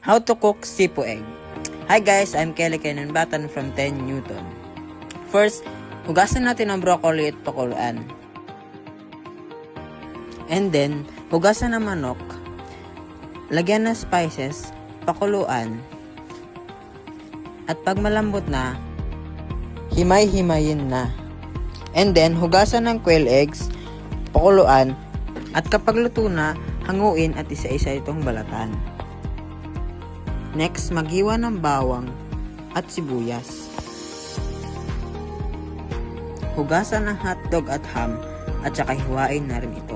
How to cook sipo egg. Hi guys, I'm Kelly Kenan Batan from 10 Newton. First, hugasan natin ang broccoli at pakuluan. And then, hugasan ang manok. Lagyan ng spices, pakuluan. At pag malambot na, himay-himayin na. And then, hugasan ng quail eggs, pakuluan. At kapag luto na, hanguin at isa-isa itong balatan. Next, maghiwa ng bawang at sibuyas. Hugasan ng hotdog at ham at saka hiwain na rin ito.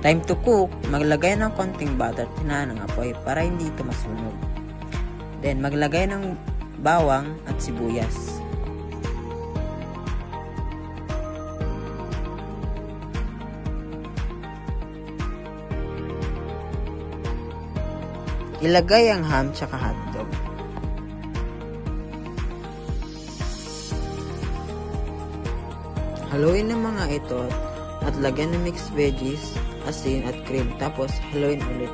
Time to cook, maglagay ng konting butter at hinaan ng apoy para hindi ito masunog. Then, maglagay ng bawang at sibuyas. Ilagay ang ham tsaka hotdog. Haluin ang mga ito at lagyan ng mixed veggies, asin at cream. Tapos haluin ulit.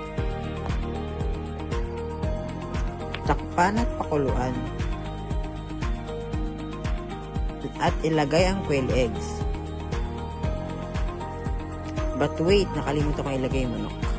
Takpan at pakuluan. At ilagay ang quail eggs. But wait, nakalimutan ko ilagay yung manok.